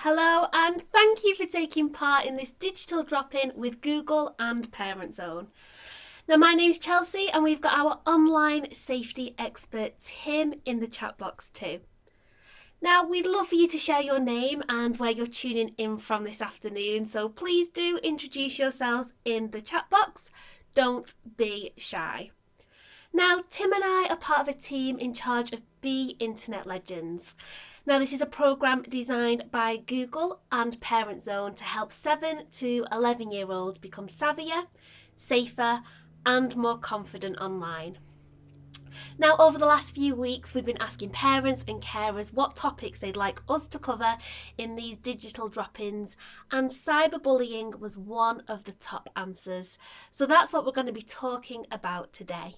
Hello, and thank you for taking part in this digital drop-in with Google and Parent Zone. Now, my name's Chelsea, and we've got our online safety expert Tim in the chat box too. Now, we'd love for you to share your name and where you're tuning in from this afternoon, so please do introduce yourselves in the chat box. Don't be shy. Now, Tim and I are part of a team in charge of Be Internet Legends. Now, this is a programme designed by Google and Parent Zone to help 7 to 11-year-olds become savvier, safer, and more confident online. Now, over the last few weeks, we've been asking parents and carers what topics they'd like us to cover in these digital drop-ins, and cyberbullying was one of the top answers. So that's what we're going to be talking about today.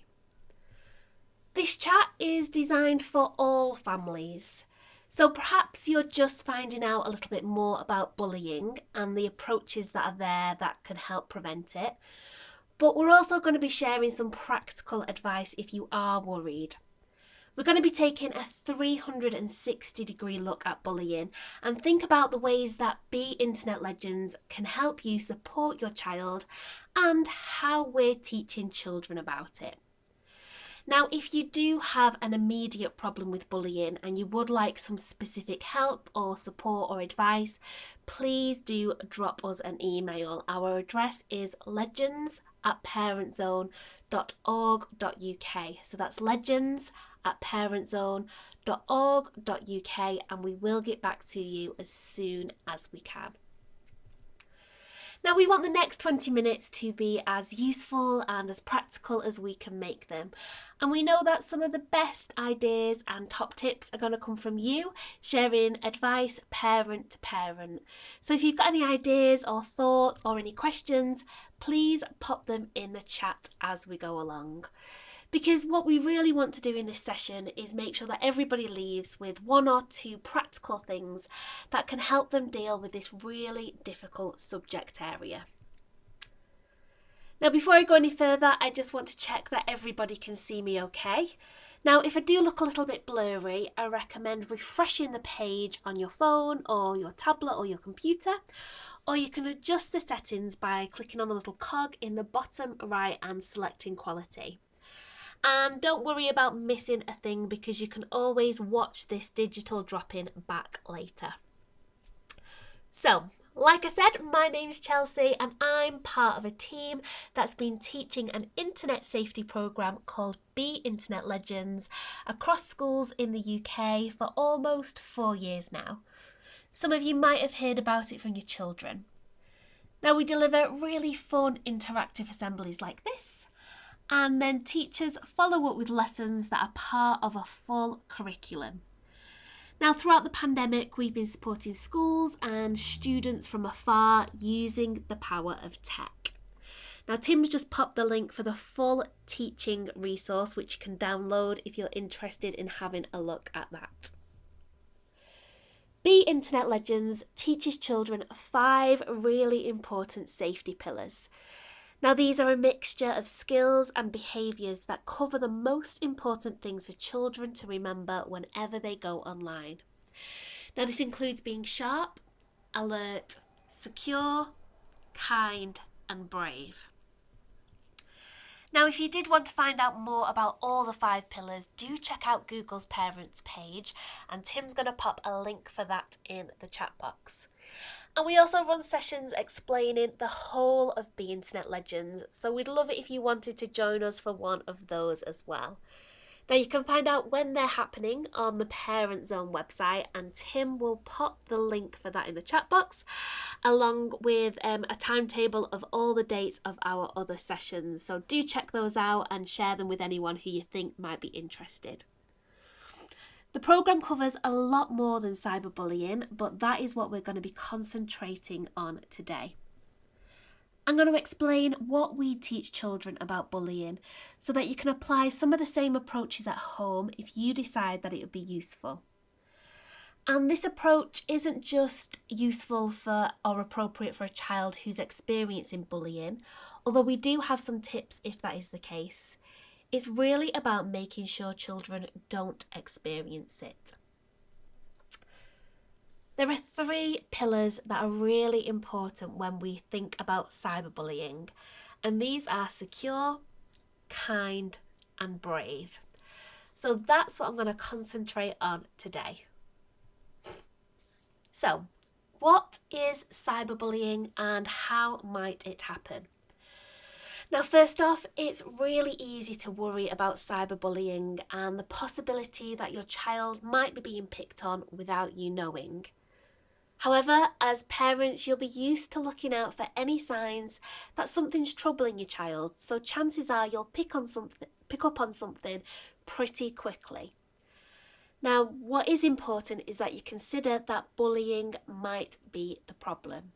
This chat is designed for all families. So perhaps you're just finding out a little bit more about bullying and the approaches that are there that can help prevent it. But we're also going to be sharing some practical advice if you are worried. We're going to be taking a 360-degree look at bullying and think about the ways that Be Internet Legends can help you support your child and how we're teaching children about it. Now, if you do have an immediate problem with bullying and you would like some specific help or support or advice, please do drop us an email. Our address is legends@parentzone.org.uk. So that's legends@parentzone.org.uk, and we will get back to you as soon as we can. Now, we want the next 20 minutes to be as useful and as practical as we can make them. And we know that some of the best ideas and top tips are going to come from you, sharing advice parent to parent. So if you've got any ideas or thoughts or any questions, please pop them in the chat as we go along. Because what we really want to do in this session is make sure that everybody leaves with one or two practical things that can help them deal with this really difficult subject area. Now, before I go any further, I just want to check that everybody can see me okay. Now, if I do look a little bit blurry, I recommend refreshing the page on your phone or your tablet or your computer, or you can adjust the settings by clicking on the little cog in the bottom right and selecting quality. And don't worry about missing a thing, because you can always watch this digital drop-in back later. So, like I said, my name's Chelsea and I'm part of a team that's been teaching an internet safety programme called Be Internet Legends across schools in the UK for almost 4 years now. Some of you might have heard about it from your children. Now, we deliver really fun interactive assemblies like this, and then teachers follow up with lessons that are part of a full curriculum. Now, throughout the pandemic, we've been supporting schools and students from afar using the power of tech. Now, Tim's just popped the link for the full teaching resource, which you can download if you're interested in having a look at that. Be Internet Legends teaches children 5 really important safety pillars. Now, these are a mixture of skills and behaviours that cover the most important things for children to remember whenever they go online. Now, this includes being sharp, alert, secure, kind, and brave. Now, if you did want to find out more about all the 5 pillars, do check out Google's Parents page, and Tim's going to pop a link for that in the chat box. And we also run sessions explaining the whole of Be Internet Legends, so we'd love it if you wanted to join us for one of those as well. Now, you can find out when they're happening on the Parent Zone website, and Tim will pop the link for that in the chat box, along with a timetable of all the dates of our other sessions. So do check those out and share them with anyone who you think might be interested. The programme covers a lot more than cyberbullying, but that is what we're going to be concentrating on today. I'm going to explain what we teach children about bullying so that you can apply some of the same approaches at home if you decide that it would be useful. And this approach isn't just useful for or appropriate for a child who's experiencing bullying, although we do have some tips if that is the case. It's really about making sure children don't experience it. There are 3 pillars that are really important when we think about cyberbullying, and these are secure, kind, and brave. So that's what I'm going to concentrate on today. So, what is cyberbullying and how might it happen? Now, first off, it's really easy to worry about cyberbullying and the possibility that your child might be being picked on without you knowing. However, as parents, you'll be used to looking out for any signs that something's troubling your child, so chances are you'll pick up on something pretty quickly. Now, what is important is that you consider that bullying might be the problem.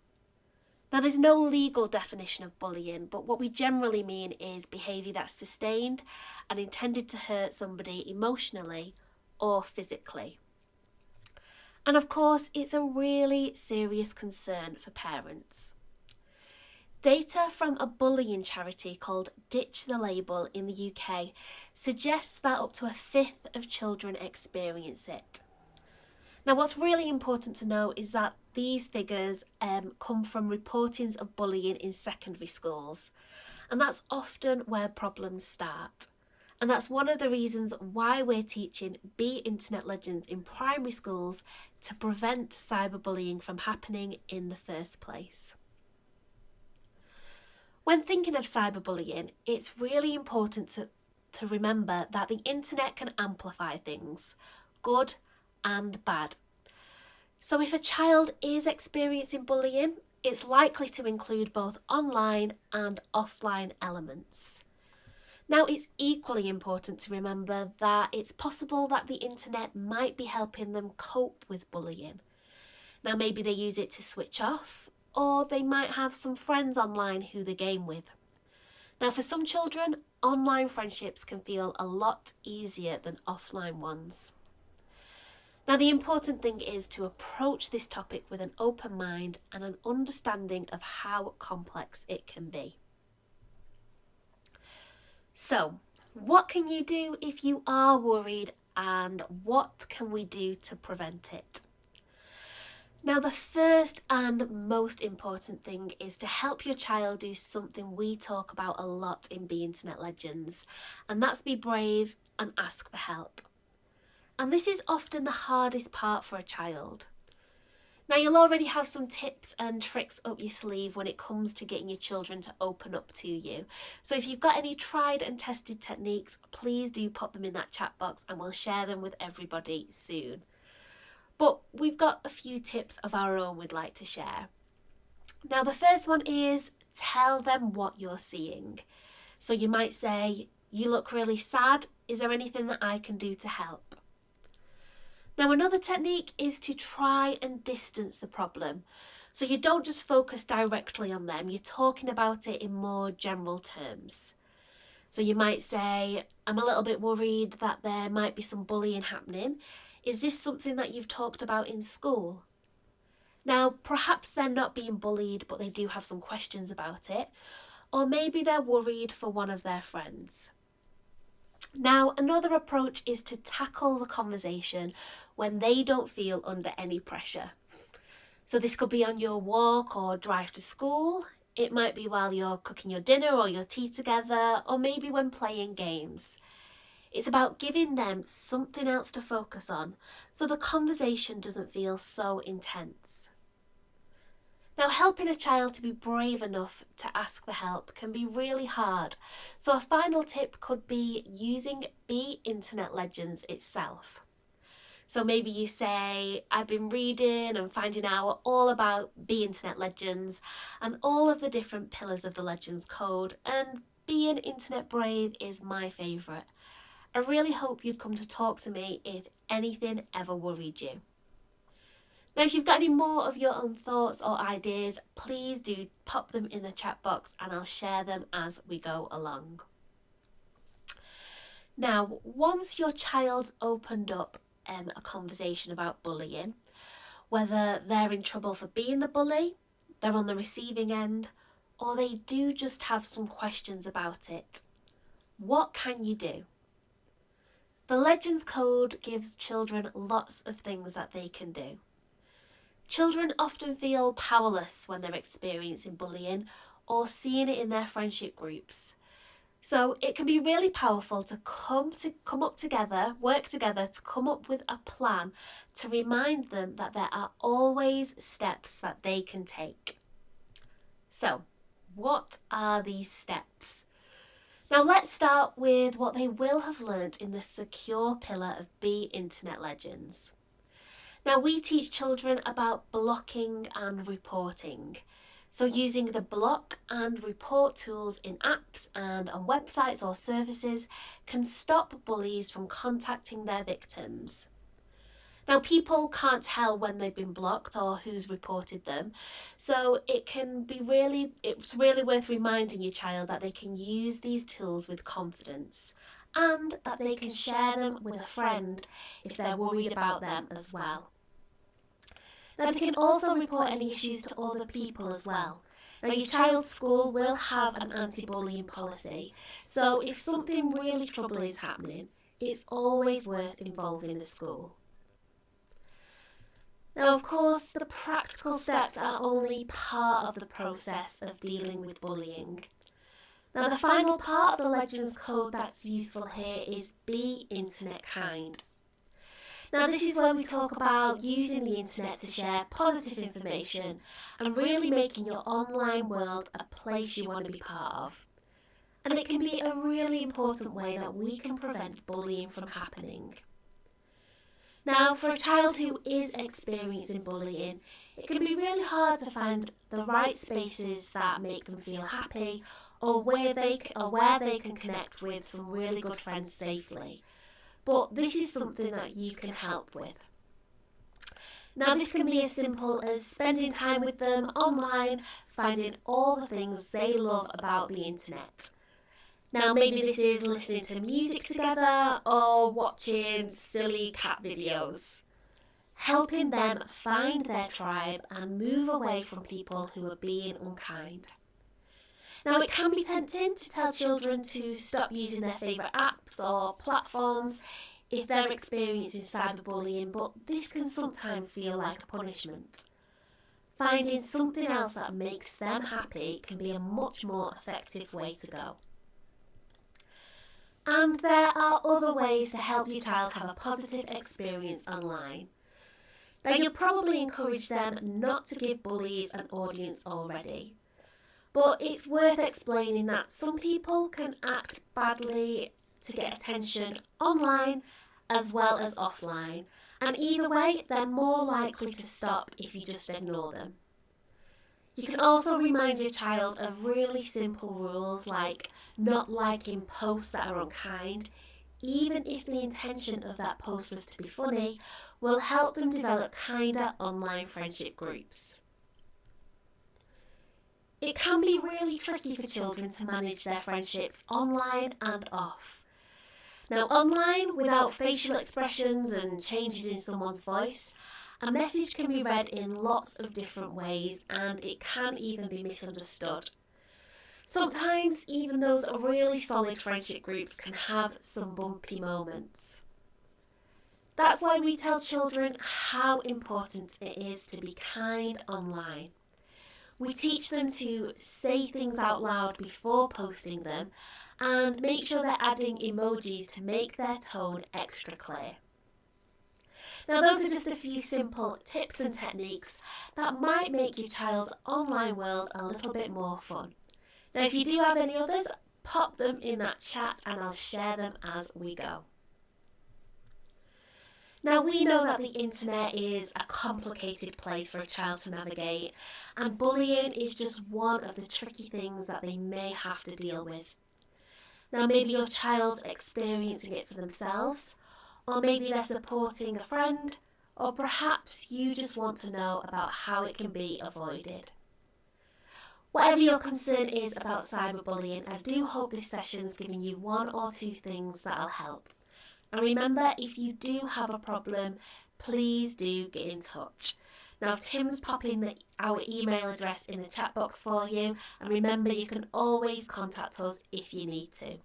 Now, there's no legal definition of bullying, but what we generally mean is behaviour that's sustained and intended to hurt somebody emotionally or physically. And of course, it's a really serious concern for parents. Data from a bullying charity called Ditch the Label in the UK suggests that up to 1/5 of children experience it. Now, what's really important to know is that these figures come from reportings of bullying in secondary schools, and that's often where problems start. And that's one of the reasons why we're teaching Be Internet Legends in primary schools to prevent cyberbullying from happening in the first place. When thinking of cyberbullying, it's really important to remember that the internet can amplify things, good and bad. So if a child is experiencing bullying, it's likely to include both online and offline elements. Now, it's equally important to remember that it's possible that the internet might be helping them cope with bullying. Now, maybe they use it to switch off, or they might have some friends online who they game with. Now, for some children, online friendships can feel a lot easier than offline ones. Now, the important thing is to approach this topic with an open mind and an understanding of how complex it can be. So, what can you do if you are worried, and what can we do to prevent it? Now, the first and most important thing is to help your child do something we talk about a lot in Be Internet Legends, and that's be brave and ask for help. And this is often the hardest part for a child. Now, you'll already have some tips and tricks up your sleeve when it comes to getting your children to open up to you. So if you've got any tried and tested techniques, please do pop them in that chat box and we'll share them with everybody soon. But we've got a few tips of our own we'd like to share. Now, the first one is tell them what you're seeing. So you might say, "You look really sad. Is there anything that I can do to help?" Now, another technique is to try and distance the problem. So you don't just focus directly on them, you're talking about it in more general terms. So you might say, "I'm a little bit worried that there might be some bullying happening. Is this something that you've talked about in school?" Now, perhaps they're not being bullied, but they do have some questions about it. Or maybe they're worried for one of their friends. Now, another approach is to tackle the conversation when they don't feel under any pressure. So this could be on your walk or drive to school. It might be while you're cooking your dinner or your tea together, or maybe when playing games. It's about giving them something else to focus on so the conversation doesn't feel so intense. Now, helping a child to be brave enough to ask for help can be really hard. So a final tip could be using Be Internet Legends itself. So maybe you say, "I've been reading and finding out all about Be Internet Legends and all of the different pillars of the Legends Code, and being internet brave is my favourite. I really hope you'd come to talk to me if anything ever worried you." Now, if you've got any more of your own thoughts or ideas, please do pop them in the chat box and I'll share them as we go along. Now, once your child's opened up a conversation about bullying, whether they're in trouble for being the bully, they're on the receiving end, or they do just have some questions about it, what can you do? The Legends Code gives children lots of things that they can do. Children often feel powerless when they're experiencing bullying or seeing it in their friendship groups. So it can be really powerful to work together to come up with a plan to remind them that there are always steps that they can take. So, what are these steps? Now let's start with what they will have learnt in the secure pillar of Be Internet Legends. Now we teach children about blocking and reporting. So using the block and report tools in apps and on websites or services can stop bullies from contacting their victims. Now people can't tell when they've been blocked or who's reported them, so it's really worth reminding your child that they can use these tools with confidence and that they can share them with a friend if they're worried about them as well. Now they can also report any issues to other people as well. Now your child's school will have an anti-bullying policy, so if something really troubling is happening, it's always worth involving the school. Now of course the practical steps are only part of the process of dealing with bullying. Now the final part of the Legends Code that's useful here is Be Internet Kind. Now this is where we talk about using the internet to share positive information and really making your online world a place you want to be part of. And it can be a really important way that we can prevent bullying from happening. Now for a child who is experiencing bullying, it can be really hard to find the right spaces that make them feel happy or where they can connect with some really good friends safely. But this is something that you can help with. Now this can be as simple as spending time with them online, finding all the things they love about the internet. Now maybe this is listening to music together or watching silly cat videos. Helping them find their tribe and move away from people who are being unkind. Now it can be tempting to tell children to stop using their favourite apps or platforms if they're experiencing cyberbullying, but this can sometimes feel like a punishment. Finding something else that makes them happy can be a much more effective way to go. And there are other ways to help your child have a positive experience online. Now you'll probably encourage them not to give bullies an audience already. But it's worth explaining that some people can act badly to get attention online as well as offline, and either way they're more likely to stop if you just ignore them. You can also remind your child of really simple rules like not liking posts that are unkind, even if the intention of that post was to be funny, will help them develop kinder online friendship groups. It can be really tricky for children to manage their friendships online and off. Now online, without facial expressions and changes in someone's voice, a message can be read in lots of different ways and it can even be misunderstood. Sometimes even those really solid friendship groups can have some bumpy moments. That's why we tell children how important it is to be kind online. We teach them to say things out loud before posting them and make sure they're adding emojis to make their tone extra clear. Now those are just a few simple tips and techniques that might make your child's online world a little bit more fun. Now if you do have any others, pop them in that chat and I'll share them as we go. Now we know that the internet is a complicated place for a child to navigate, and bullying is just one of the tricky things that they may have to deal with. Now maybe your child's experiencing it for themselves, or maybe they're supporting a friend, or perhaps you just want to know about how it can be avoided. Whatever your concern is about cyberbullying, I do hope this session's given you one or two things that'll help. And remember, if you do have a problem, please do get in touch. Now Tim's popping our email address in the chat box for you, and remember you can always contact us if you need to.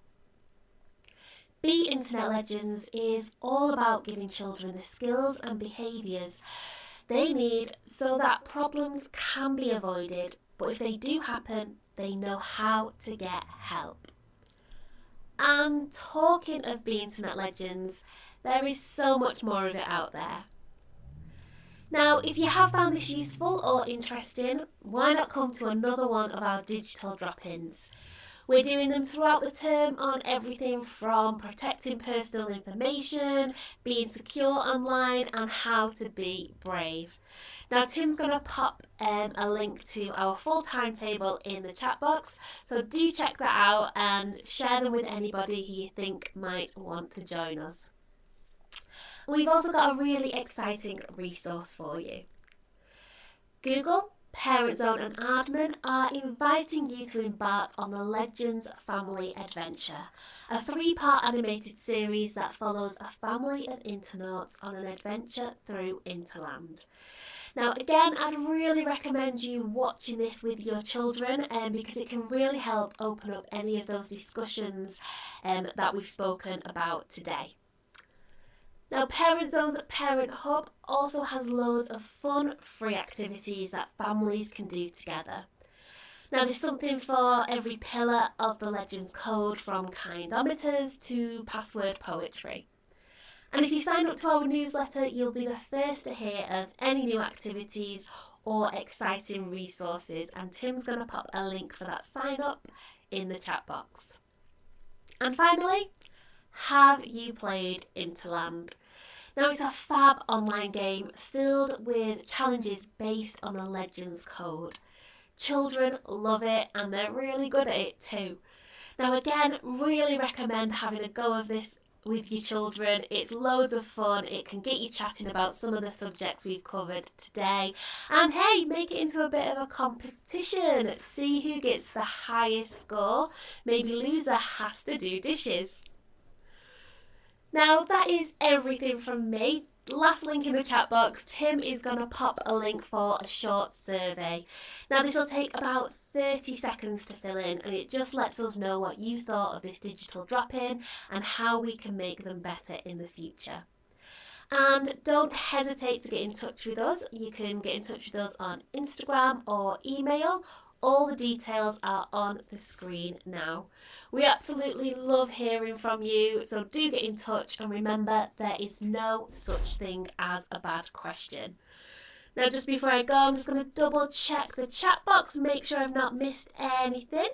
Be Internet Legends is all about giving children the skills and behaviours they need so that problems can be avoided, but if they do happen, they know how to get help. And talking of the internet legends, there is so much more of it out there. Now, if you have found this useful or interesting, why not come to another one of our digital drop-ins? We're doing them throughout the term on everything from protecting personal information, being secure online, and how to be brave. Now, Tim's going to pop a link to our full timetable in the chat box, so do check that out and share them with anybody who you think might want to join us. We've also got a really exciting resource for you. Google, Parent Zone and Aardman are inviting you to embark on the Legends Family Adventure, a 3-part animated series that follows a family of internauts on an adventure through Interland. Now again, I'd really recommend you watching this with your children because it can really help open up any of those discussions that we've spoken about today. Now, Parent Zone's Parent Hub also has loads of fun, free activities that families can do together. Now, there's something for every pillar of the Legends Code, from kindometers to password poetry. And if you sign up to our newsletter, you'll be the first to hear of any new activities or exciting resources, and Tim's going to pop a link for that sign up in the chat box. And finally, have you played Interland? Now, it's a fab online game filled with challenges based on the Legends Code. Children love it and they're really good at it too. Now again, really recommend having a go of this with your children. It's loads of fun. It can get you chatting about some of the subjects we've covered today. And hey, make it into a bit of a competition. See who gets the highest score. Maybe loser has to do dishes. Now that is everything from me. Last link in the chat box, Tim is going to pop a link for a short survey. Now this will take about 30 seconds to fill in, and it just lets us know what you thought of this digital drop-in and how we can make them better in the future. And don't hesitate to get in touch with us. You can get in touch with us on Instagram or email. All the details are on the screen now. We absolutely love hearing from you, so do get in touch, and remember, there is no such thing as a bad question. Now just before I go, I'm just going to double check the chat box, make sure I've not missed anything.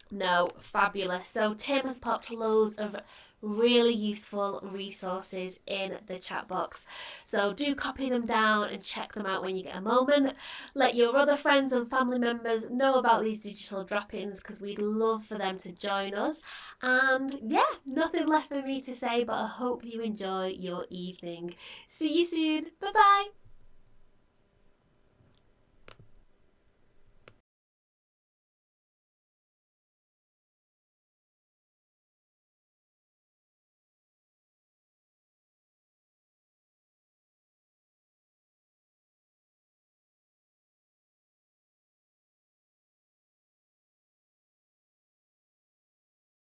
No, fabulous. So Tim has popped loads of really useful resources in the chat box. So do copy them down and check them out when you get a moment. Let your other friends and family members know about these digital drop-ins because we'd love for them to join us. And yeah, nothing left for me to say, but I hope you enjoy your evening. See you soon. Bye-bye.